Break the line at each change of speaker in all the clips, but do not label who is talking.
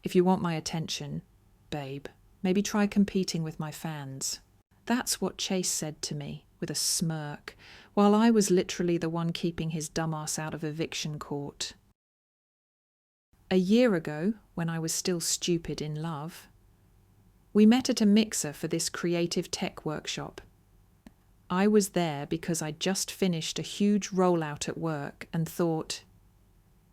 If you want my attention, babe, maybe try competing with my fans. That's what Chase said to me, with a smirk, while I was literally the one keeping his dumbass out of eviction court. A year ago, when I was still stupid in love, we met at a mixer for this creative tech workshop. I was there because I'd just finished a huge rollout at work and thought,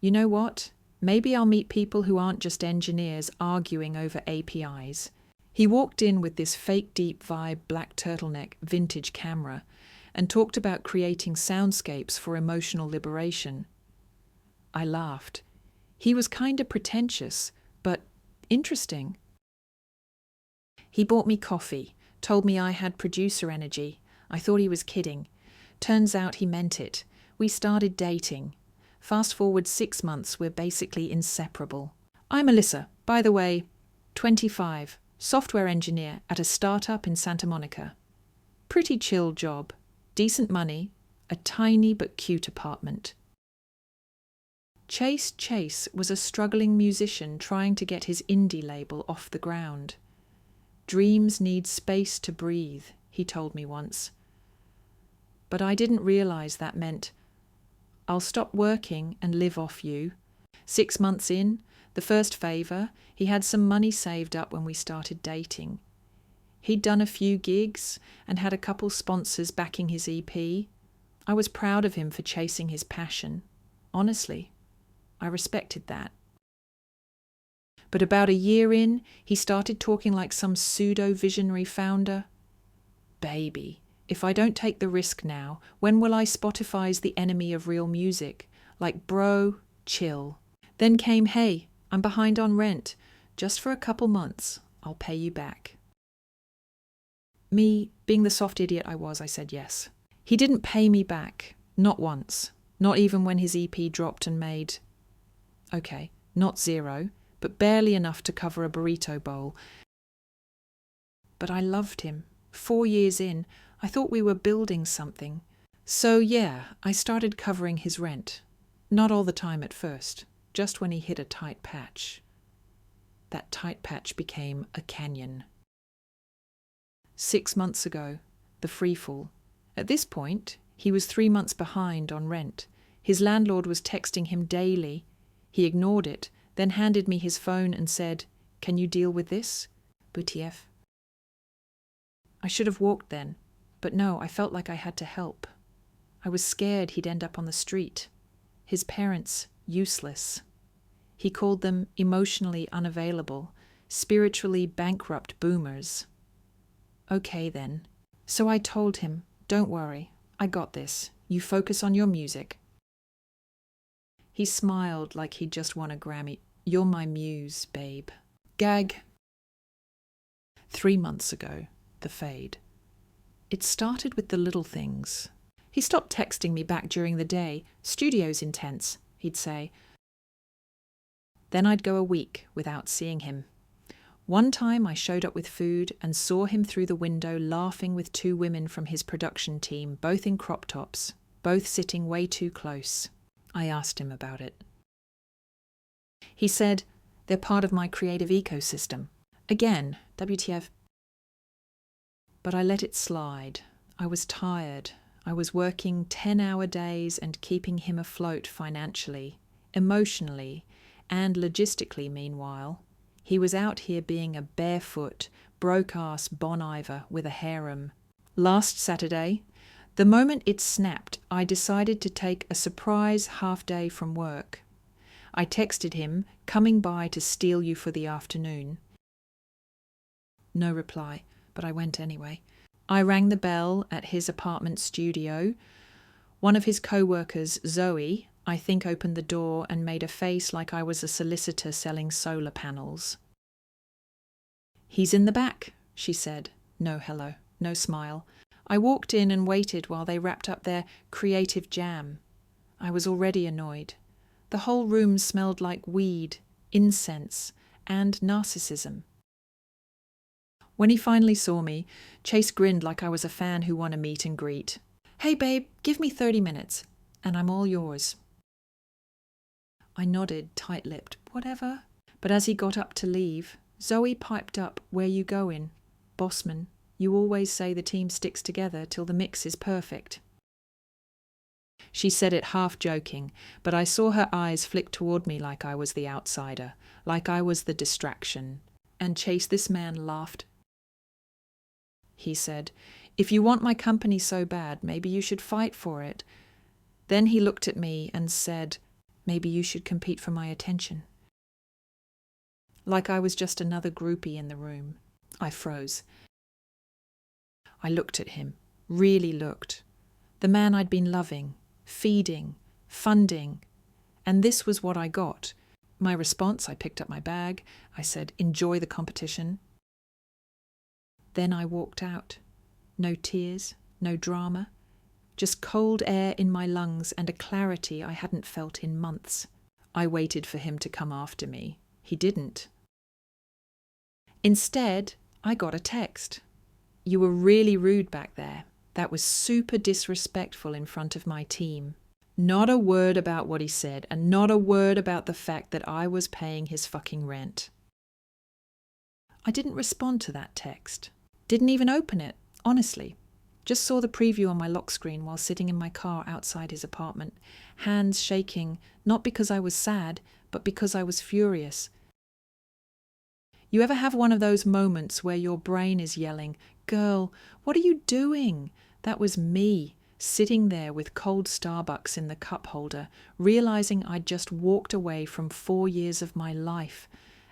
you know what? Maybe I'll meet people who aren't just engineers arguing over APIs. He walked in with this fake deep vibe black turtleneck vintage camera and talked about creating soundscapes for emotional liberation. I laughed. He was kinda pretentious, but interesting. He bought me coffee, told me I had producer energy. I thought he was kidding. Turns out he meant it. We started dating. Fast forward 6 months, we're basically inseparable. I'm Alyssa, by the way, 25, software engineer at a startup in Santa Monica. Pretty chill job, decent money, a tiny but cute apartment. Chase was a struggling musician trying to get his indie label off the ground. Dreams need space to breathe, he told me once. But I didn't realize that meant, I'll stop working and live off you. 6 months in, the first favour, he had some money saved up when we started dating. He'd done a few gigs and had a couple sponsors backing his EP. I was proud of him for chasing his passion. Honestly, I respected that. But about a year in, he started talking like some pseudo-visionary founder. Baby, if I don't take the risk now, when will I Spotify's the enemy of real music? Like, bro, chill. Then came, hey, I'm behind on rent. Just for a couple months, I'll pay you back. Me, being the soft idiot I was, I said yes. He didn't pay me back, not once. Not even when his EP dropped and made, okay, not zero, but barely enough to cover a burrito bowl. But I loved him. 4 years in, I thought we were building something. So yeah, I started covering his rent. Not all the time at first, just when he hit a tight patch. That tight patch became a canyon. 6 months ago, the freefall. At this point, he was 3 months behind on rent. His landlord was texting him daily. He ignored it, then handed me his phone and said, "Can you deal with this? WTF." I should have walked then, but no, I felt like I had to help. I was scared he'd end up on the street. His parents, useless. He called them emotionally unavailable, spiritually bankrupt boomers. Okay then. So I told him, don't worry, I got this. You focus on your music. He smiled like he'd just won a Grammy. You're my muse, babe. Gag. 3 months ago, the fade. It started with the little things. He stopped texting me back during the day. Studio's intense, he'd say. Then I'd go a week without seeing him. One time I showed up with food and saw him through the window laughing with 2 women from his production team, both in crop tops, both sitting way too close. I asked him about it. He said, they're part of my creative ecosystem. Again, WTF. But I let it slide. I was tired. I was working 10-hour days and keeping him afloat financially, emotionally, and logistically meanwhile. He was out here being a barefoot, broke-ass Bon Iver with a harem. Last Saturday, the moment it snapped, I decided to take a surprise half-day from work. I texted him, coming by to steal you for the afternoon. No reply, but I went anyway. I rang the bell at his apartment studio. One of his co-workers, Zoe, I think opened the door and made a face like I was a solicitor selling solar panels. He's in the back, she said. No hello, no smile. I walked in and waited while they wrapped up their creative jam. I was already annoyed. The whole room smelled like weed, incense, and narcissism. When he finally saw me, Chase grinned like I was a fan who won a meet and greet. Hey babe, give me 30 minutes, and I'm all yours. I nodded, tight-lipped, whatever, But as he got up to leave, Zoe piped up, "Where you goin'? Bossman, you always say the team sticks together till the mix is perfect." She said it half joking, but I saw her eyes flick toward me like I was the outsider, like I was the distraction. And Chase, this man, laughed. He said, "If you want my company so bad, maybe you should fight for it." Then he looked at me and said, "Maybe you should compete for my attention." Like I was just another groupie in the room. I froze. I looked at him, really looked. The man I'd been loving, feeding, funding. And this was what I got. My response, I picked up my bag. I said, "Enjoy the competition." Then I walked out. No tears, no drama. Just cold air in my lungs and a clarity I hadn't felt in months. I waited for him to come after me. He didn't. Instead, I got a text. "You were really rude back there. That was super disrespectful in front of my team." Not a word about what he said, and not a word about the fact that I was paying his fucking rent. I didn't respond to that text. Didn't even open it, honestly. Just saw the preview on my lock screen while sitting in my car outside his apartment, hands shaking, not because I was sad, but because I was furious. You ever have one of those moments where your brain is yelling, "Girl, what are you doing?" That was me, sitting there with cold Starbucks in the cup holder, realizing I'd just walked away from 4 years of my life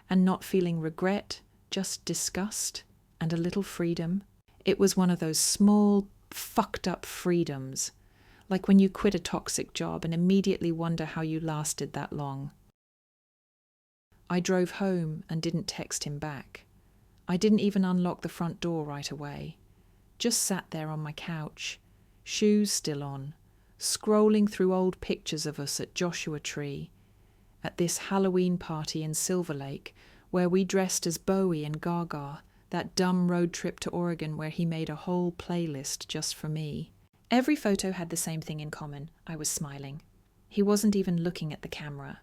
and not feeling regret, just disgust and a little freedom. It was one of those small, fucked up freedoms, like when you quit a toxic job and immediately wonder how you lasted that long. I drove home and didn't text him back. I didn't even unlock the front door right away. Just sat there on my couch, shoes still on, scrolling through old pictures of us at Joshua Tree, at this Halloween party in Silver Lake, where we dressed as Bowie and Gaga, that dumb road trip to Oregon where he made a whole playlist just for me. Every photo had the same thing in common. I was smiling. He wasn't even looking at the camera.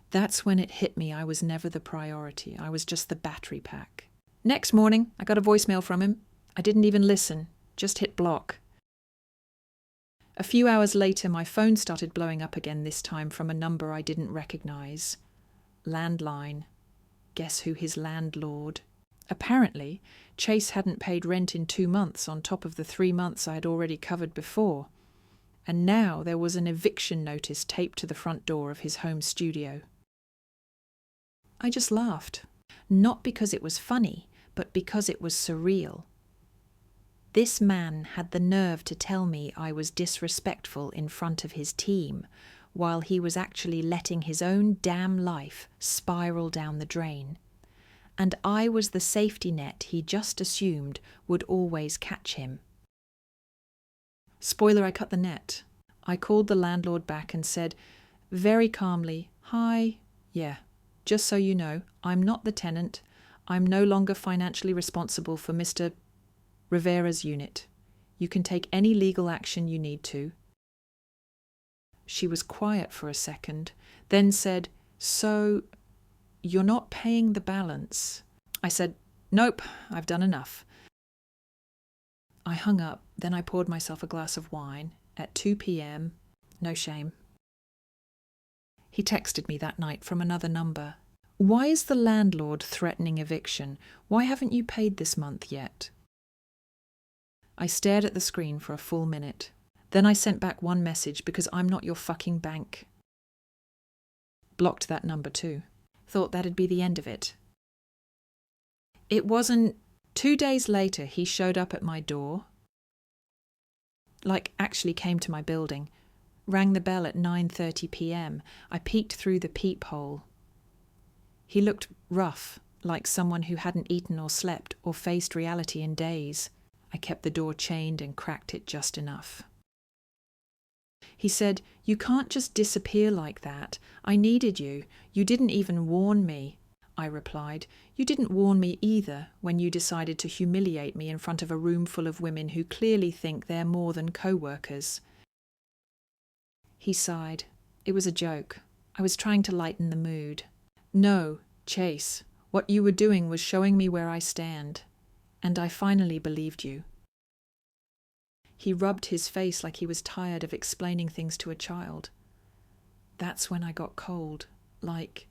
That's when it hit me I was never the priority. I was just the battery pack. Next morning, I got a voicemail from him. I didn't even listen, just hit block. A few hours later, my phone started blowing up again, this time from a number I didn't recognize. Landline. Guess who his landlord? Apparently, Chase hadn't paid rent in 2 months on top of the 3 months I had already covered before. And now there was an eviction notice taped to the front door of his home studio. I just laughed. Not because it was funny, but because it was surreal. This man had the nerve to tell me I was disrespectful in front of his team, while he was actually letting his own damn life spiral down the drain. And I was the safety net he just assumed would always catch him. Spoiler, I cut the net. I called the landlord back and said, very calmly, "Hi, yeah, just so you know, I'm not the tenant. I'm no longer financially responsible for Mr. Rivera's unit. You can take any legal action you need to." She was quiet for a second, then said, "So, you're not paying the balance?" I said, "Nope, I've done enough." I hung up, then I poured myself a glass of wine at 2 p.m. No shame. He texted me that night from another number. "Why is the landlord threatening eviction? Why haven't you paid this month yet?" I stared at the screen for a full minute. Then I sent back one message, "Because I'm not your fucking bank." Blocked that number too. Thought that'd be the end of it. It wasn't. 2 days later, he showed up at my door. Actually came to my building. Rang the bell at 9:30 p.m. I peeked through the peephole. He looked rough, like someone who hadn't eaten or slept or faced reality in days. I kept the door chained and cracked it just enough. He said, "You can't just disappear like that. I needed you. You didn't even warn me." I replied, "You didn't warn me either when you decided to humiliate me in front of a room full of women who clearly think they're more than co-workers." He sighed. It was a joke. I was trying to lighten the mood. No, Chase, what you were doing was showing me where I stand. And I finally believed you. He rubbed his face like he was tired of explaining things to a child. That's when I got cold, like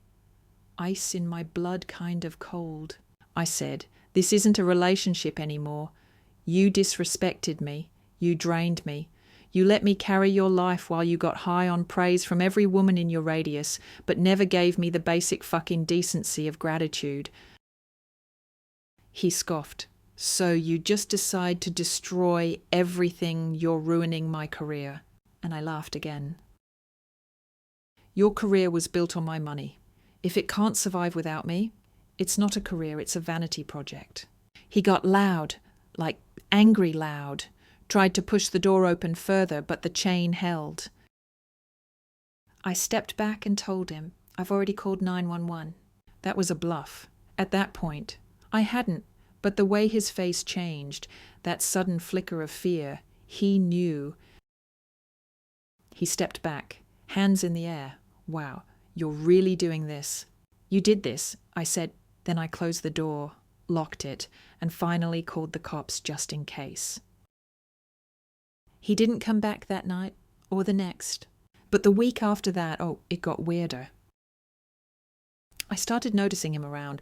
ice in my blood kind of cold. I said, this isn't a relationship anymore. You disrespected me. You drained me. You let me carry your life while you got high on praise from every woman in your radius, but never gave me the basic fucking decency of gratitude. He scoffed. So you just decide to destroy everything, you're ruining my career. And I laughed again. Your career was built on my money. If it can't survive without me, it's not a career, it's a vanity project. He got loud, like angry loud, tried to push the door open further, but the chain held. I stepped back and told him, I've already called 911. That was a bluff. At that point, I hadn't. But the way his face changed, that sudden flicker of fear, he knew. He stepped back, hands in the air. Wow, you're really doing this. You did this, I said. Then I closed the door, locked it, and finally called the cops just in case. He didn't come back that night or the next. But the week after that, it got weirder. I started noticing him around,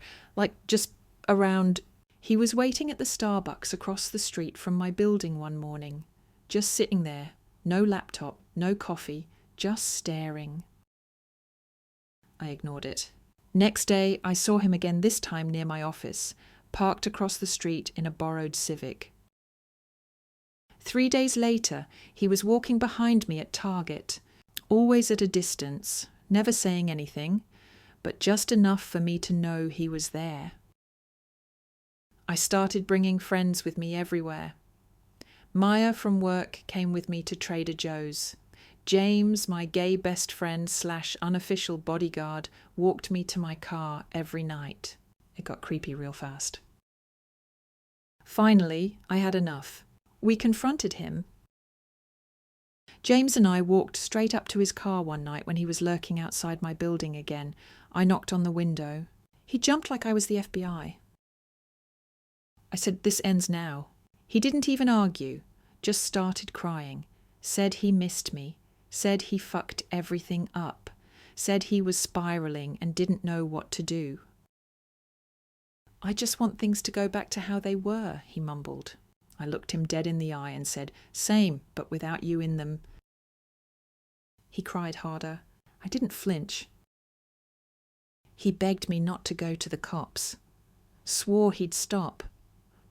just around. He was waiting at the Starbucks across the street from my building one morning, just sitting there, no laptop, no coffee, just staring. I ignored it. Next day, I saw him again, this time near my office, parked across the street in a borrowed Civic. 3 days later, he was walking behind me at Target, always at a distance, never saying anything, but just enough for me to know he was there. I started bringing friends with me everywhere. Maya from work came with me to Trader Joe's. James, my gay best friend / unofficial bodyguard, walked me to my car every night. It got creepy real fast. Finally, I had enough. We confronted him. James and I walked straight up to his car one night when he was lurking outside my building again. I knocked on the window. He jumped like I was the FBI. I said, this ends now. He didn't even argue, just started crying, said he missed me, said he fucked everything up, said he was spiraling and didn't know what to do. I just want things to go back to how they were, he mumbled. I looked him dead in the eye and said, same, but without you in them. He cried harder. I didn't flinch. He begged me not to go to the cops, swore he'd stop,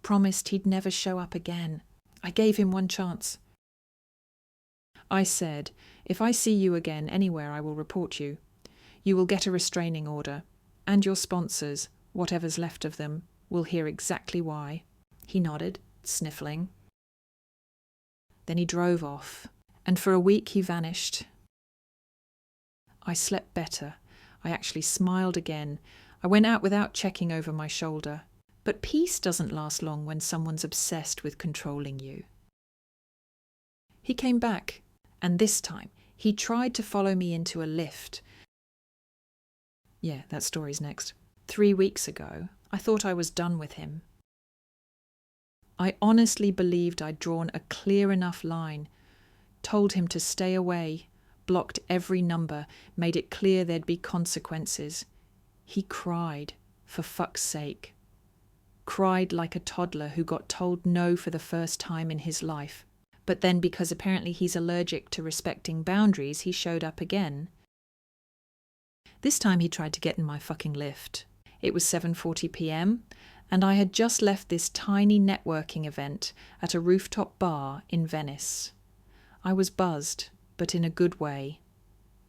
promised he'd never show up again. I gave him one chance. I said, if I see you again anywhere, I will report you. You will get a restraining order, and your sponsors, whatever's left of them, will hear exactly why. He nodded, sniffling. Then he drove off, and for a week he vanished. I slept better. I actually smiled again. I went out without checking over my shoulder. But peace doesn't last long when someone's obsessed with controlling you. He came back, and this time he tried to follow me into a lift. Yeah, that story's next. 3 weeks ago, I thought I was done with him. I honestly believed I'd drawn a clear enough line, told him to stay away, blocked every number, made it clear there'd be consequences. He cried, for fuck's sake. Cried like a toddler who got told no for the first time in his life. But then, because apparently he's allergic to respecting boundaries, he showed up again. This time he tried to get in my fucking lift. It was 7:40 p.m, and I had just left this tiny networking event at a rooftop bar in Venice. I was buzzed, but in a good way.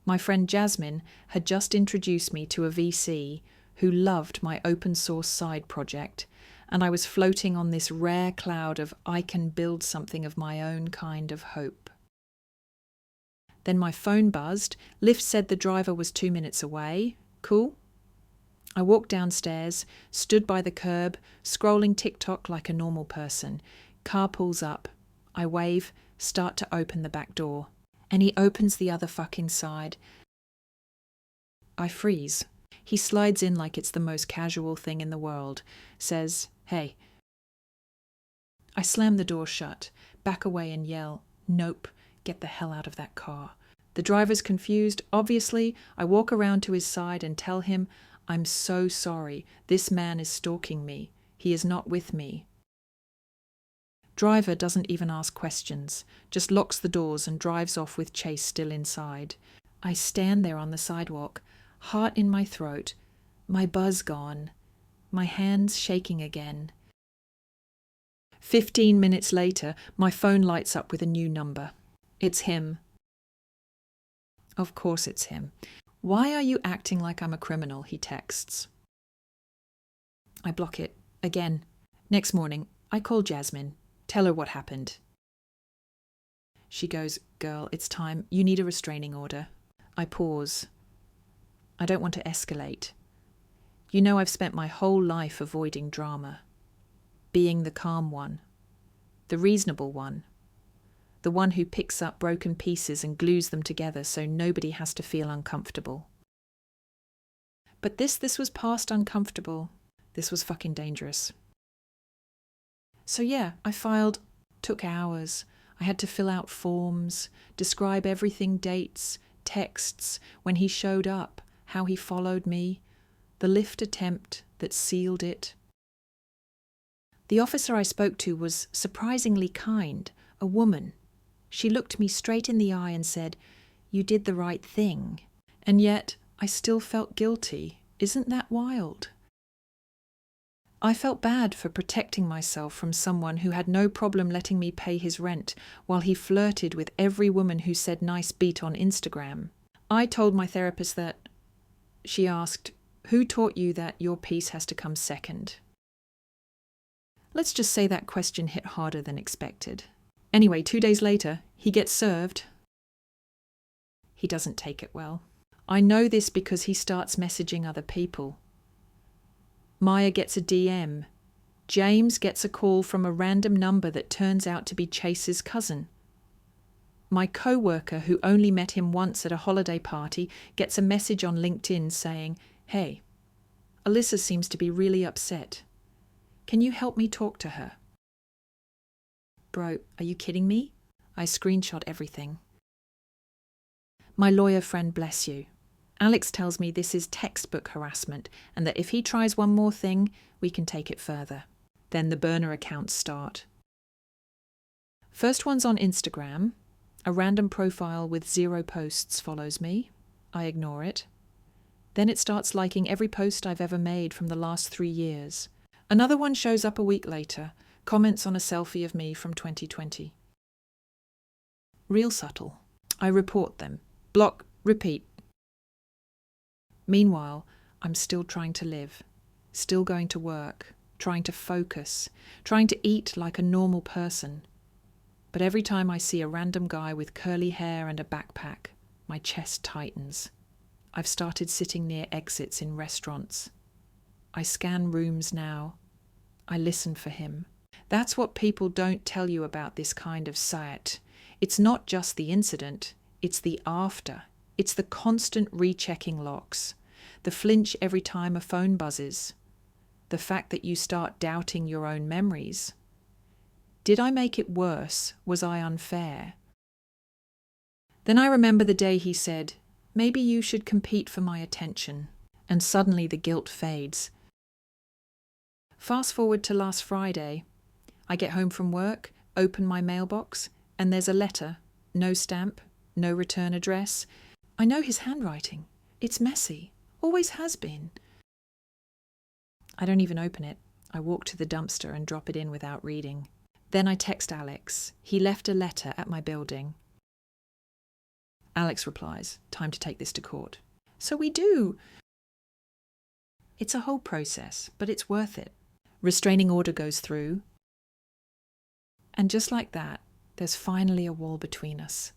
My friend Jasmine had just introduced me to a VC who loved my open source side project, and I was floating on this rare cloud of I can build something of my own kind of hope. Then my phone buzzed. Lyft said the driver was 2 minutes away. Cool. I walked downstairs, stood by the curb, scrolling TikTok like a normal person. Car pulls up. I wave, start to open the back door. And he opens the other fucking side. I freeze. He slides in like it's the most casual thing in the world, says, "Hey." I slam the door shut, back away and yell, "Nope, get the hell out of that car." The driver's confused. Obviously, I walk around to his side and tell him, "I'm so sorry. This man is stalking me. He is not with me." Driver doesn't even ask questions, just locks the doors and drives off with Chase still inside. I stand there on the sidewalk, heart in my throat, my buzz gone, my hands shaking again. 15 minutes later, my phone lights up with a new number. It's him. Of course it's him. "Why are you acting like I'm a criminal?" he texts. I block it. Again. Next morning, I call Jasmine. Tell her what happened. She goes, "Girl, it's time. You need a restraining order." I pause. I don't want to escalate. You know I've spent my whole life avoiding drama. Being the calm one. The reasonable one. The one who picks up broken pieces and glues them together so nobody has to feel uncomfortable. But this was past uncomfortable. This was fucking dangerous. So yeah, I filed. Took hours. I had to fill out forms, describe everything, dates, texts, when he showed up, how he followed me, the lift attempt that sealed it. The officer I spoke to was surprisingly kind, a woman. She looked me straight in the eye and said, "You did the right thing." And yet I still felt guilty. Isn't that wild? I felt bad for protecting myself from someone who had no problem letting me pay his rent while he flirted with every woman who said nice beat on Instagram. I told my therapist that. She asked, "Who taught you that your peace has to come second?" Let's just say that question hit harder than expected. Anyway, 2 days later, he gets served. He doesn't take it well. I know this because he starts messaging other people. Maya gets a DM. James gets a call from a random number that turns out to be Chase's cousin. My co-worker, who only met him once at a holiday party, gets a message on LinkedIn saying, "Hey, Alyssa seems to be really upset. Can you help me talk to her?" Bro, are you kidding me? I screenshot everything. My lawyer friend, bless you. Alex tells me this is textbook harassment and that if he tries one more thing, we can take it further. Then the burner accounts start. First one's on Instagram. A random profile with 0 posts follows me. I ignore it. Then it starts liking every post I've ever made from the last 3 years. Another one shows up a week later, comments on a selfie of me from 2020. Real subtle. I report them. Block, repeat. Meanwhile, I'm still trying to live, still going to work, trying to focus, trying to eat like a normal person. But every time I see a random guy with curly hair and a backpack, my chest tightens. I've started sitting near exits in restaurants. I scan rooms now. I listen for him. That's what people don't tell you about this kind of site. It's not just the incident, it's the after. It's the constant rechecking locks, the flinch every time a phone buzzes, the fact that you start doubting your own memories. Did I make it worse? Was I unfair? Then I remember the day he said, "Maybe you should compete for my attention," and suddenly the guilt fades. Fast forward to last Friday. I get home from work, open my mailbox, and there's a letter, no stamp, no return address. I know his handwriting. It's messy. Always has been. I don't even open it. I walk to the dumpster and drop it in without reading. Then I text Alex. He left a letter at my building. Alex replies, "Time to take this to court." So we do. It's a whole process, but it's worth it. Restraining order goes through. And just like that, there's finally a wall between us.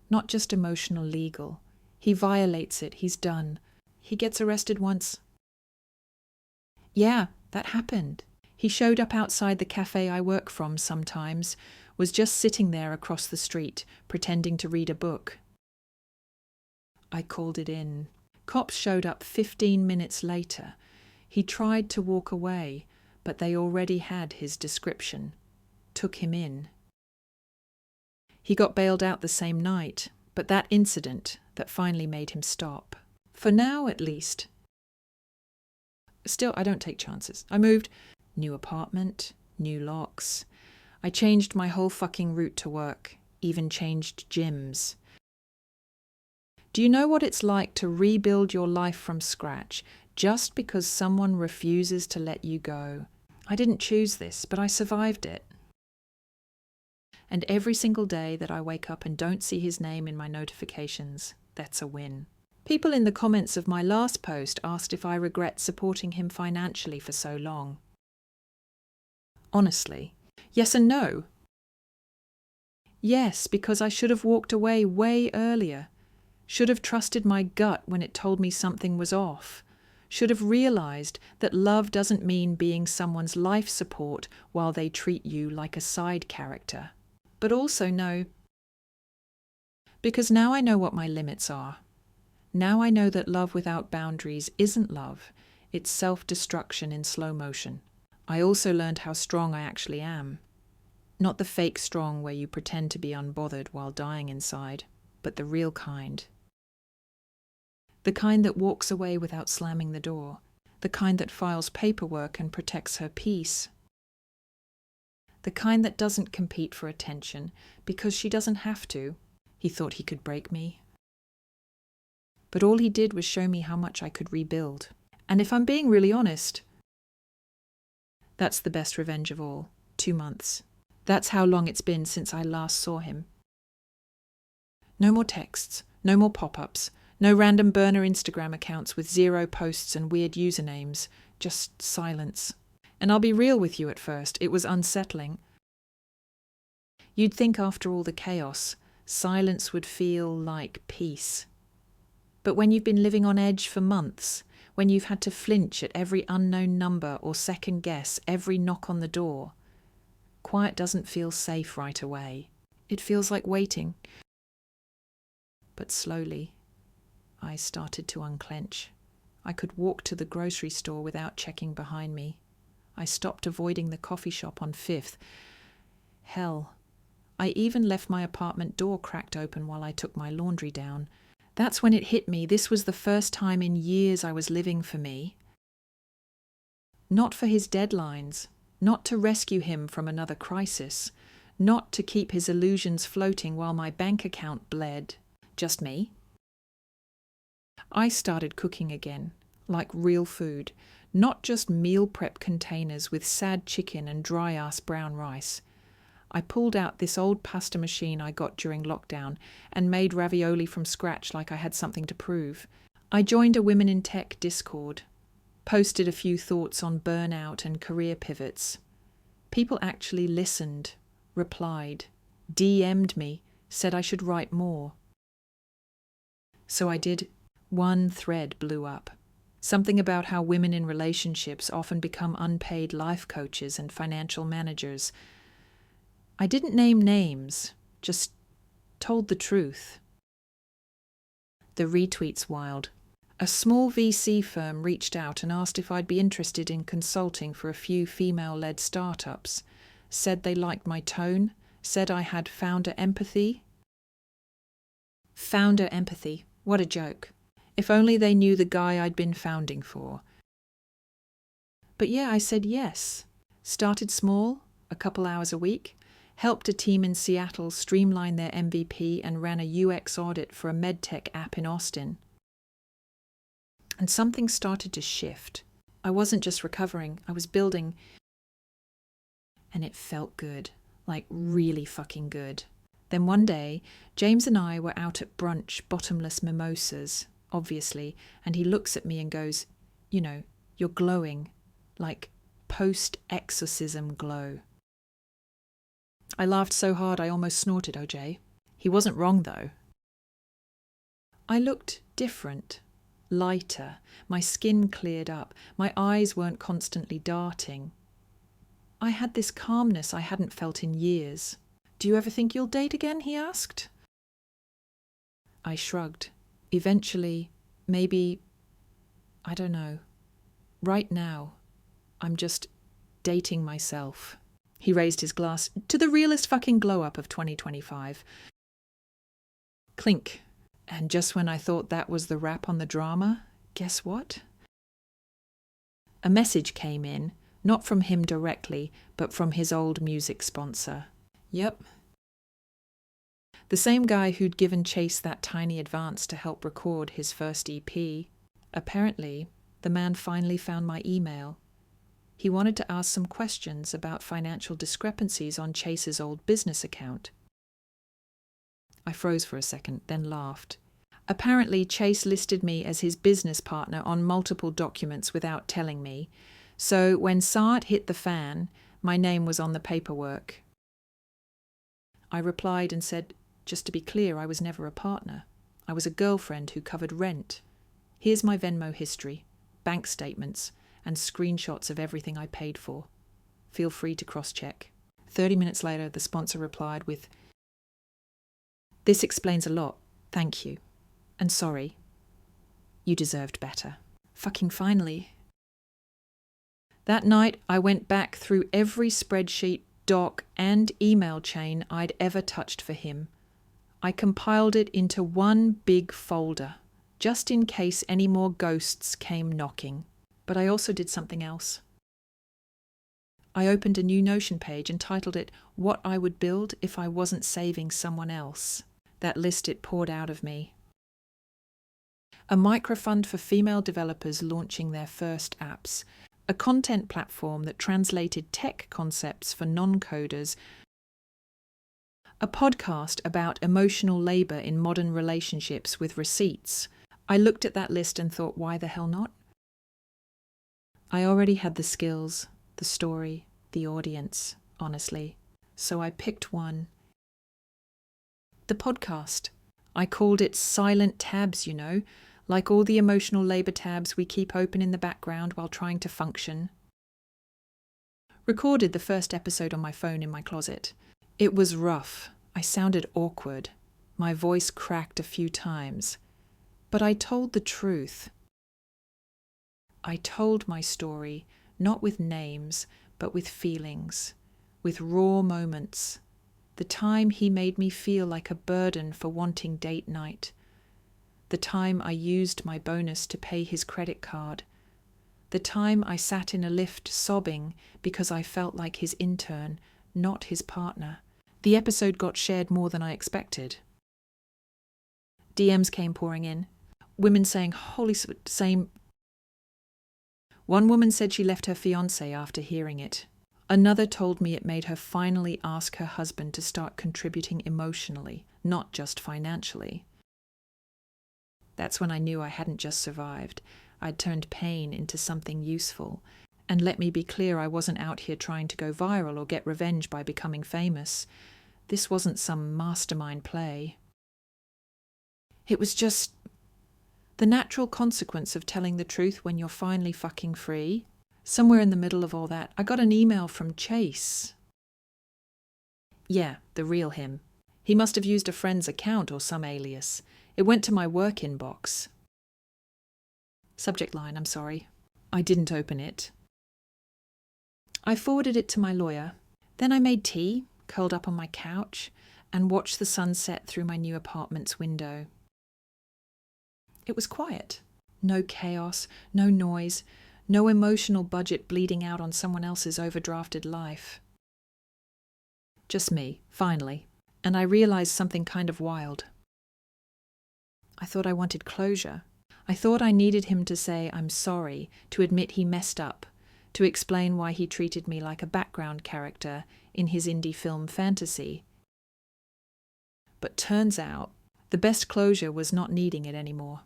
Not just emotional, legal. He violates it, he's done. He gets arrested once. Yeah, that happened. He showed up outside the cafe I work from sometimes, was just sitting there across the street, pretending to read a book. I called it in. Cops showed up 15 minutes later. He tried to walk away, but they already had his description. Took him in. He got bailed out the same night, but that incident that finally made him stop. For now, at least. Still, I don't take chances. I moved. New apartment, new locks. I changed my whole fucking route to work, even changed gyms. Do you know what it's like to rebuild your life from scratch just because someone refuses to let you go? I didn't choose this, but I survived it. And every single day that I wake up and don't see his name in my notifications, that's a win. People in the comments of my last post asked if I regret supporting him financially for so long. Honestly, yes and no. Yes, because I should have walked away way earlier. Should have trusted my gut when it told me something was off. Should have realized that love doesn't mean being someone's life support while they treat you like a side character. But also no. Because now I know what my limits are. Now I know that love without boundaries isn't love. It's self-destruction in slow motion. I also learned how strong I actually am. Not the fake strong where you pretend to be unbothered while dying inside, but the real kind. The kind that walks away without slamming the door. The kind that files paperwork and protects her peace. The kind that doesn't compete for attention because she doesn't have to. He thought he could break me. But all he did was show me how much I could rebuild. And if I'm being really honest, that's the best revenge of all. 2 months. That's how long it's been since I last saw him. No more texts, no more pop-ups, no random burner Instagram accounts with 0 posts and weird usernames, just silence. And I'll be real with you at first, it was unsettling. You'd think after all the chaos, silence would feel like peace. But when you've been living on edge for months, when you've had to flinch at every unknown number or second guess every knock on the door, quiet doesn't feel safe right away. It feels like waiting. But slowly, I started to unclench. I could walk to the grocery store without checking behind me. I stopped avoiding the coffee shop on 5th. Hell, I even left my apartment door cracked open while I took my laundry down. That's when it hit me. This was the first time in years I was living for me. Not for his deadlines, not to rescue him from another crisis, not to keep his illusions floating while my bank account bled. Just me. I started cooking again, like real food, not just meal prep containers with sad chicken and dry-ass brown rice. I pulled out this old pasta machine I got during lockdown and made ravioli from scratch like I had something to prove. I joined a Women in Tech Discord, posted a few thoughts on burnout and career pivots. People actually listened, replied, DM'd me, said I should write more. So I did. One thread blew up. Something about how women in relationships often become unpaid life coaches and financial managers. I didn't name names, just told the truth. The retweets wild. A small VC firm reached out and asked if I'd be interested in consulting for a few female-led startups. Said they liked my tone, said I had founder empathy. Founder empathy, what a joke. If only they knew the guy I'd been founding for. But yeah, I said yes. Started small, a couple hours a week, helped a team in Seattle streamline their MVP and ran a UX audit for a medtech app in Austin. And something started to shift. I wasn't just recovering, I was building. And it felt good, like really fucking good. Then one day, James and I were out at brunch, bottomless mimosas, obviously, and he looks at me and goes, you know, you're glowing, like post-exorcism glow. I laughed so hard I almost snorted, OJ. He wasn't wrong, though. I looked different, lighter, my skin cleared up, my eyes weren't constantly darting. I had this calmness I hadn't felt in years. Do you ever think you'll date again? He asked. I shrugged. Eventually, maybe, I don't know. Right now, I'm just dating myself. He raised his glass to the realest fucking glow-up of 2025. Clink. And just when I thought that was the wrap on the drama, guess what? A message came in, not from him directly, but from his old music sponsor. Yep. The same guy who'd given Chase that tiny advance to help record his first EP. Apparently, the man finally found my email. He wanted to ask some questions about financial discrepancies on Chase's old business account. I froze for a second, then laughed. Apparently, Chase listed me as his business partner on multiple documents without telling me, so when Saat hit the fan, my name was on the paperwork. I replied and said, just to be clear, I was never a partner. I was a girlfriend who covered rent. Here's my Venmo history, bank statements, and screenshots of everything I paid for. Feel free to cross-check. 30 minutes later, the sponsor replied with, "This explains a lot. Thank you. And sorry. You deserved better." Fucking finally. That night, I went back through every spreadsheet, doc, and email chain I'd ever touched for him. I compiled it into one big folder, just in case any more ghosts came knocking. But I also did something else. I opened a new Notion page and titled it, "What I Would Build If I Wasn't Saving Someone Else." That list it poured out of me. A microfund for female developers launching their first apps, a content platform that translated tech concepts for non-coders, a podcast about emotional labor in modern relationships with receipts. I looked at that list and thought, why the hell not? I already had the skills, the story, the audience, honestly. So I picked one. The podcast. I called it Silent Tabs, you know, like all the emotional labor tabs we keep open in the background while trying to function. Recorded the first episode on my phone in my closet. It was rough. I sounded awkward. My voice cracked a few times. But I told the truth. I told my story, not with names, but with feelings, with raw moments. The time he made me feel like a burden for wanting date night. The time I used my bonus to pay his credit card. The time I sat in a lift sobbing because I felt like his intern, not his partner. The episode got shared more than I expected. DMs came pouring in. Women saying, One woman said she left her fiancé after hearing it. Another told me it made her finally ask her husband to start contributing emotionally, not just financially. That's when I knew I hadn't just survived. I'd turned pain into something useful. And let me be clear, I wasn't out here trying to go viral or get revenge by becoming famous. This wasn't some mastermind play. It was just the natural consequence of telling the truth when you're finally fucking free. Somewhere in the middle of all that, I got an email from Chase. Yeah, the real him. He must have used a friend's account or some alias. It went to my work inbox. Subject line, I'm sorry. I didn't open it. I forwarded it to my lawyer. Then I made tea, curled up on my couch, and watched the sunset through my new apartment's window. It was quiet. No chaos, no noise, no emotional budget bleeding out on someone else's overdrafted life. Just me, finally, and I realized something kind of wild. I thought I wanted closure. I thought I needed him to say I'm sorry, to admit he messed up, to explain why he treated me like a background character in his indie film fantasy. But turns out, the best closure was not needing it anymore.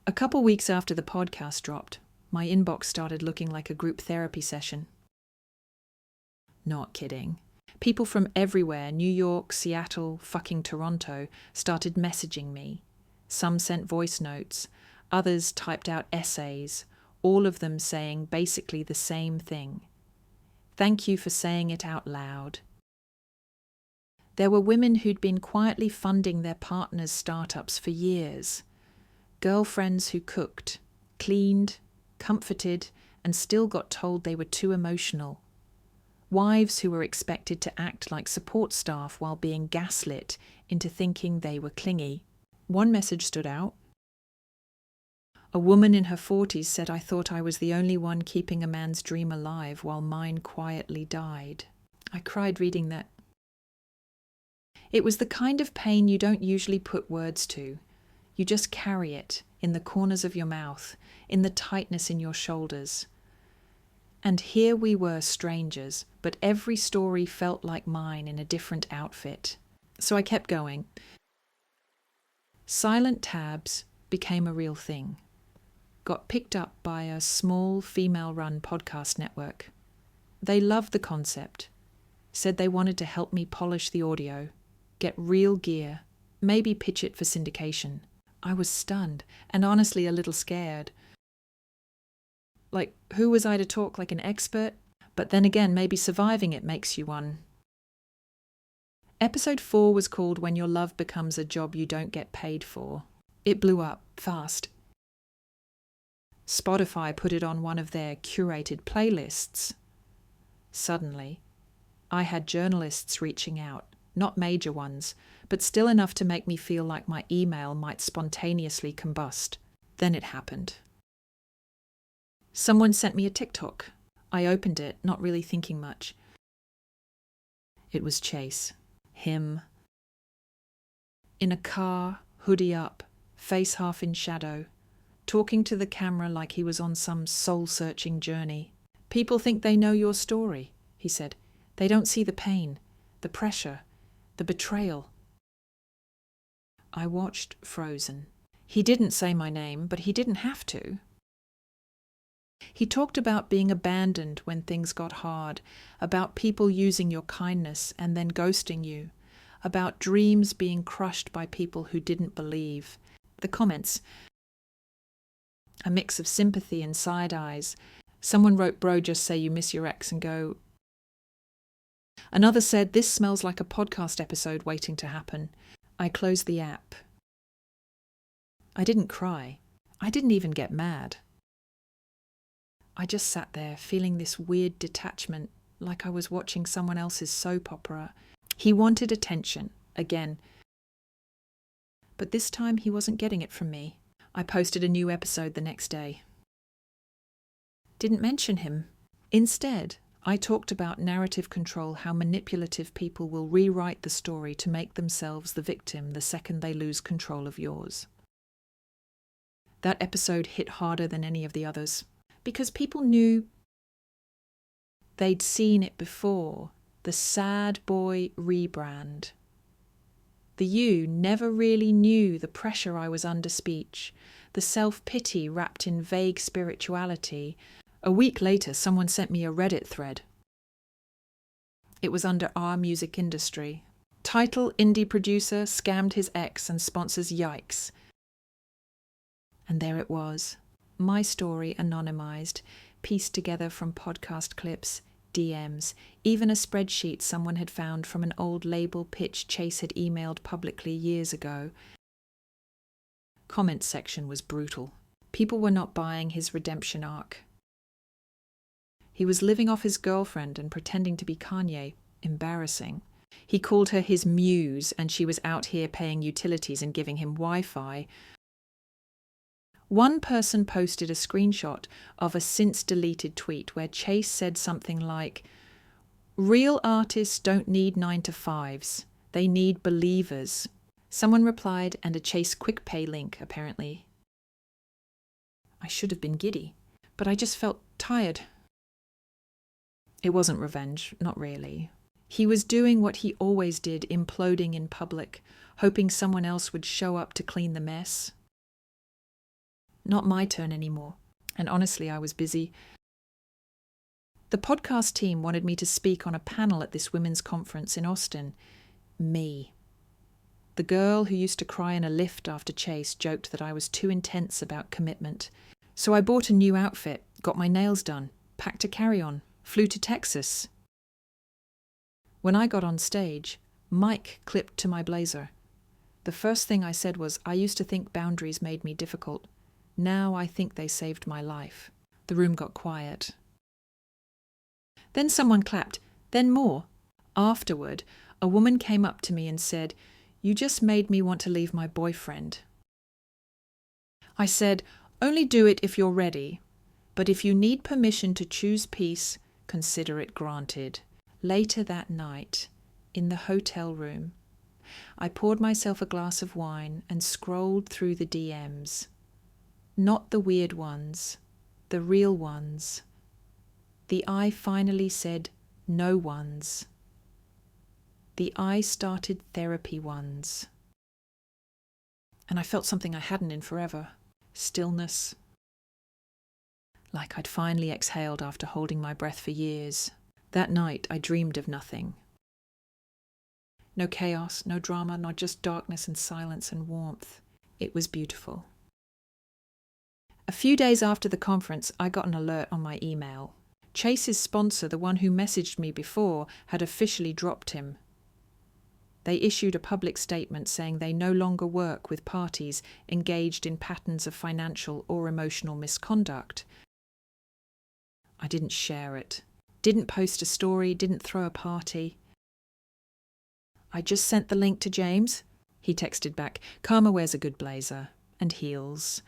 A couple weeks after the podcast dropped, my inbox started looking like a group therapy session. Not kidding. People from everywhere, New York, Seattle, fucking Toronto, started messaging me. Some sent voice notes, others typed out essays, all of them saying basically the same thing. Thank you for saying it out loud. There were women who'd been quietly funding their partners' startups for years. Girlfriends who cooked, cleaned, comforted, and still got told they were too emotional. Wives who were expected to act like support staff while being gaslit into thinking they were clingy. One message stood out. A woman in her 40s said I thought I was the only one keeping a man's dream alive while mine quietly died. I cried reading that. It was the kind of pain you don't usually put words to. You just carry it in the corners of your mouth, in the tightness in your shoulders. And here we were strangers, but every story felt like mine in a different outfit. So I kept going. Silent tabs became a real thing. Got picked up by a small female-run podcast network. They loved the concept, said they wanted to help me polish the audio, get real gear, maybe pitch it for syndication. I was stunned and honestly a little scared. Like, who was I to talk like an expert? But then again, maybe surviving it makes you one. Episode 4 was called When Your Love Becomes a Job You Don't Get Paid For. It blew up fast. Spotify put it on one of their curated playlists. Suddenly, I had journalists reaching out, not major ones, but still enough to make me feel like my email might spontaneously combust. Then it happened. Someone sent me a TikTok. I opened it, not really thinking much. It was Chase. Him. In a car, hoodie up, face half in shadow, talking to the camera like he was on some soul-searching journey. People think they know your story, he said. They don't see the pain, the pressure, the betrayal. I watched frozen. He didn't say my name, but he didn't have to. He talked about being abandoned when things got hard, about people using your kindness and then ghosting you, about dreams being crushed by people who didn't believe. The comments, a mix of sympathy and side eyes. Someone wrote, "Bro, just say you miss your ex and go." Another said, "This smells like a podcast episode waiting to happen." I closed the app. I didn't cry. I didn't even get mad. I just sat there feeling this weird detachment, like I was watching someone else's soap opera. He wanted attention, again. But this time he wasn't getting it from me. I posted a new episode the next day. Didn't mention him. Instead, I talked about narrative control, how manipulative people will rewrite the story to make themselves the victim the second they lose control of yours. That episode hit harder than any of the others, because people knew they'd seen it before, the sad boy rebrand. The you never really knew the pressure I was under speech, the self-pity wrapped in vague spirituality. A week later, someone sent me a Reddit thread. It was under our music industry. Title: Indie producer scammed his ex and sponsors yikes. And there it was. My story anonymized, pieced together from podcast clips, DMs, even a spreadsheet someone had found from an old label pitch Chase had emailed publicly years ago. Comment section was brutal. People were not buying his redemption arc. He was living off his girlfriend and pretending to be Kanye. Embarrassing. He called her his muse, and she was out here paying utilities and giving him Wi-Fi. One person posted a screenshot of a since-deleted tweet where Chase said something like, "Real artists don't need 9-to-5s. They need believers." Someone replied, and a Chase quick pay link, apparently. I should have been giddy, but I just felt tired. It wasn't revenge, not really. He was doing what he always did, imploding in public, hoping someone else would show up to clean the mess. Not my turn anymore, and honestly, I was busy. The podcast team wanted me to speak on a panel at this women's conference in Austin. Me. The girl who used to cry in a lift after Chase joked that I was too intense about commitment. So I bought a new outfit, got my nails done, packed a carry-on, flew to Texas. When I got on stage, Mike clipped to my blazer. The first thing I said was, I used to think boundaries made me difficult. Now I think they saved my life. The room got quiet. Then someone clapped, then more. Afterward, a woman came up to me and said, "You just made me want to leave my boyfriend." I said, "Only do it if you're ready. But if you need permission to choose peace, consider it granted." Later that night, in the hotel room, I poured myself a glass of wine and scrolled through the DMs. Not the weird ones, the real ones. The I finally said no ones. The I started therapy ones. And I felt something I hadn't in forever. Stillness. Like I'd finally exhaled after holding my breath for years. That night I dreamed of nothing. No chaos, no drama, not just darkness and silence and warmth. It was beautiful. A few days after the conference, I got an alert on my email. Chase's sponsor, the one who messaged me before, had officially dropped him. They issued a public statement saying they no longer work with parties engaged in patterns of financial or emotional misconduct. I didn't share it. Didn't post a story, didn't throw a party. "I just sent the link to James," he texted back. "Karma wears a good blazer and heels."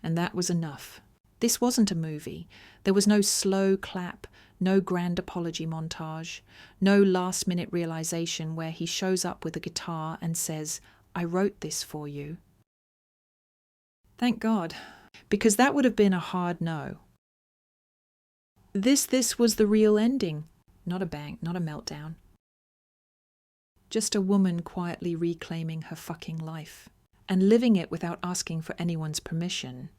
And that was enough. This wasn't a movie. There was no slow clap, no grand apology montage, no last-minute realization where he shows up with a guitar and says, "I wrote this for you." Thank God, because that would have been a hard no. This was the real ending. Not a bang, not a meltdown. Just a woman quietly reclaiming her fucking life and living it without asking for anyone's permission.